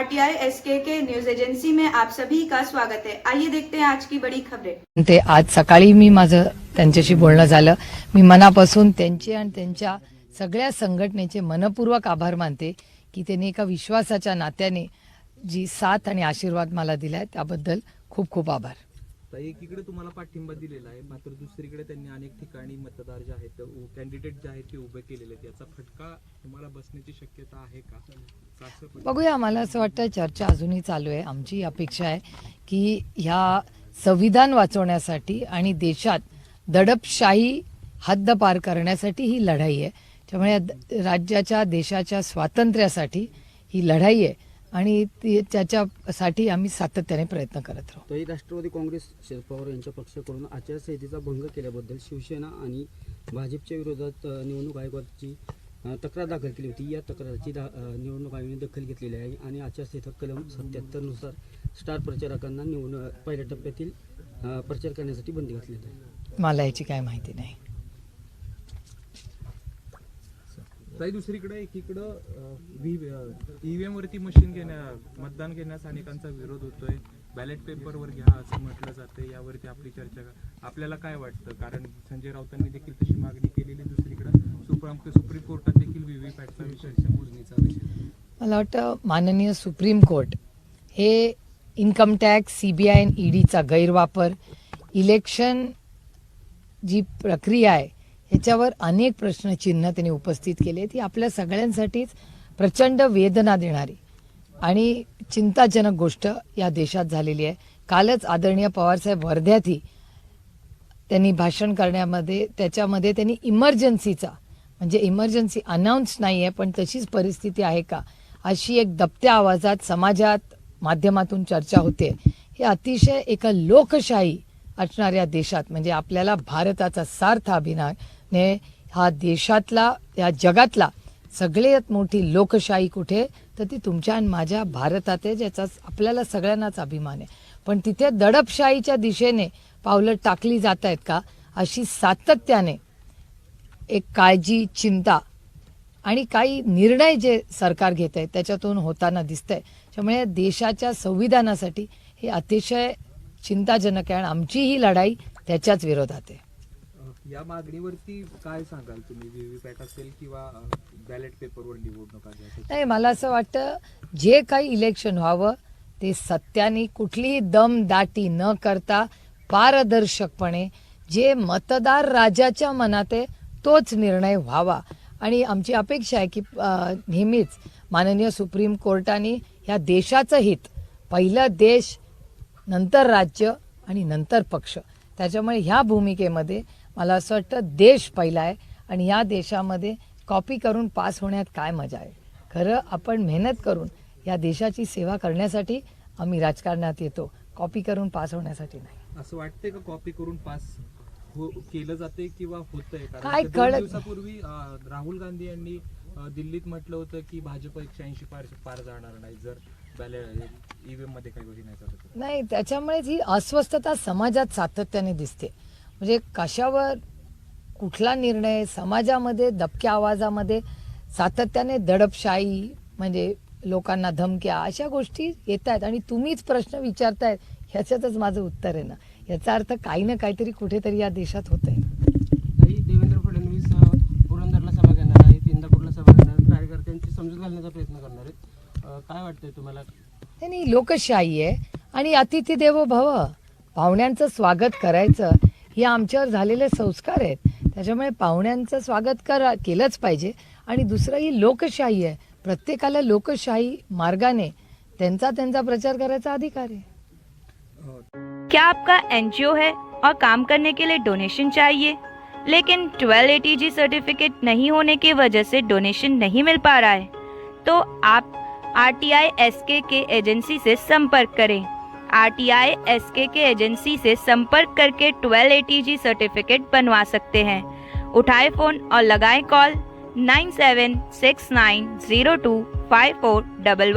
RTI SK के news agency में आप सभी का स्वागत है। आइए देखते हैं आज की बड़ी खबरें। ते आज सकाळी मी माझं त्यांच्याशी बोलणं झालं। मी मनापासून त्यांचे आणि त्यांच्या सगळ्या संघटनेचे मनपूर्वक आभार मानते की त्यांनी एका विश्वासाच्या नात्याने जी साथ आणि आशीर्वाद मला दिलाय त्याबद्दल खूप खूप आभार। एकीकडे तुम्हाला पाठिंबा दिलेला आहे, मात्र दुसरीकडे त्यांनी अनेक ठिकाणी मतदार जे आहेत कॅन्डिडेट जे आहेत ते उभे केलेले आहेत, याचा फटका तुम्हाला बसण्याची शक्यता आहे का? बघूया, मला असं वाटतं चर्चा अजूनही चालू आहे। आमची अपेक्षा आहे की ह्या संविधान वाचवण्यासाठी आणि देशात दडपशाही हद्द पार करण्यासाठी ही लढाई आहे। त्यामुळे राज्याच्या देशाच्या स्वातंत्र्यासाठी ही लढाई आहे आणि त्याच्यासाठी आम्ही सातत्याने प्रयत्न करत राहू। तरी राष्ट्रवादी काँग्रेस शरद पवार यांच्या पक्षाकडून आचारसंहितेचा भंग केल्याबद्दल शिवसेना आणि भाजपच्या विरोधात निवडणूक आयोगाची तक्रार दाखल केली होती। या तक्राराची निवडणूक आयोगाने दखल घेतलेली आहे आणि आचारसंहिता कलम 77 नुसार स्टार प्रचारकांना पहिल्या टप्प्यातील प्रचार करण्यासाठी बंदी घातलेली आहे। मला याची काय माहिती नाही। दुसरीकडे एकीकडे ईव्हीएम वरती मतदान घेण्यास अनेकांचा विरोध होतोय। बॅलेट पेपरवर घ्या असं म्हटलं जाते, यावरती आपली चर्चा आपल्याला काय वाटतं? कारण संजय राऊतांनी देखील तशी मागणी केलेली, दुसरीकडे सुप्रीम कोर्टात देखील व्हीव्हीपॅटचा विषय मला वाटतं माननीय सुप्रीम कोर्ट हे इन्कम टॅक्स, सीबीआय आणि ईडीचा गैरवापर, इलेक्शन जी प्रक्रिया आहे याच्यावर अनेक प्रश्नचिन्ह त्यांनी उपस्थित केले। ती आपल्या सगळ्यांसाठीच प्रचंड वेदना देणारी आणि चिंताजनक गोष्ट या देशात झालेली आहे। कालच आदरणीय पवारसाहेब वर्ध्यातही त्यांनी भाषण करण्यामध्ये त्याच्यामध्ये त्यांनी इमर्जन्सीचा म्हणजे इमर्जन्सी अनाऊन्स नाही आहे पण तशीच परिस्थिती आहे का अशी एक दबत्या आवाजात समाजात माध्यमातून चर्चा होते। हे अतिशय एका लोकशाही असणाऱ्या देशात म्हणजे आपल्याला भारताचा सार्थ अभिमानाने हा देशातला या जगातला सगळ्यात मोठी लोकशाही कुठे तर ती तुमच्या आणि माझ्या भारतात आहे, ज्याचा आपल्याला सगळ्यांनाच अभिमान आहे। पण तिथे दडपशाहीच्या दिशेने पावलं टाकली जात आहेत का अशी सातत्याने एक काळजी, चिंता आणि काही निर्णय जे सरकार घेत आहे त्याच्यातून होताना दिसतंय। त्यामुळे देशाच्या संविधानासाठी हे अतिशय चिंताजनक आहे आणि आमची ही लढाई त्याच्याच विरोधात आहे। या मागणीवरती काय सांगाल तुम्ही? व्हीव्हीपॅट असेल किंवा बॅलेट पेपरवर निवडणूक नाही, मला असं वाटतं जे काही इलेक्शन व्हावं ते सत्याने कुठलीही दमदाटी न करता पारदर्शकपणे जे मतदार राजाच्या मनात आहे तोच निर्णय व्हावा आणि आमची अपेक्षा आहे की नेहमीच माननीय सुप्रीम कोर्टाने या देशाचं हित, पहिलं देश नंतर राज्य आणि नंतर पक्ष, त्याच्यामुळे ह्या भूमिकेमध्ये मला असं वाटतं देश पहिला आहे आणि या देशामध्ये कॉपी करून पास होण्यात काय मजा आहे। खरं आपण मेहनत करून या देशाची सेवा करण्यासाठी आम्ही राजकारणात येतो, कॉपी करून पास होण्यासाठी नाही। असं वाटतंय का कॉपी करून पास केलं जाते किंवा होतंय? काय कारण 2 दिवसापूर्वी राहुल गांधी यांनी दिल्लीत म्हटलं होतं की भाजप 180 पार जाणार नाही जर ईव्हीएम मध्ये काही गोष्टी नाही चालत। नाही, त्याच्यामुळेच ही अस्वस्थता समाजात सातत्याने दिसते। म्हणजे कशावर कुठला निर्णय समाजामध्ये दबक्या आवाजामध्ये सातत्याने दडपशाही म्हणजे लोकांना धमक्या अशा गोष्टी येत आहेत आणि तुम्हीच प्रश्न विचारतायत ह्याच्यातच माझं उत्तर आहे ना। याचा अर्थ काही ना काहीतरी कुठेतरी या देशात होतंय। देवेंद्र फडणवीस पुरंदरला सभा घेणार आहेत, इंदापूरला सभा घेणार आहेत, कार्यकर्त्यांची समजूत घालण्याचा प्रयत्न करणार आहेत। काय वाटतंय तुम्हाला? नाही, लोकशाही आहे आणि अतिथी देवो भव, पाहुण्यांचं स्वागत करायचं हे आमच्यावर झालेले संस्कार आहेत। त्याच्यामुळे पाहुण्यांचं स्वागत केलंच पाहिजे आणि दुसरं ही लोकशाही आहे, प्रत्येकाला लोकशाही मार्गाने त्यांचा प्रचार करायचा अधिकार आहे। क्या आपका एनजीओ है और काम करने के लिए डोनेशन चाहिए लेकिन 1280G सर्टिफिकेट नहीं होने की वजह से डोनेशन नहीं मिल पा रहा है तो आप आरटीआई एसके के एजेंसी से संपर्क करें। आरटीआई एसके के एजेंसी से संपर्क करके 1280G सर्टिफिकेट बनवा सकते हैं। उठाए फोन और लगाएं कॉल 9769025411।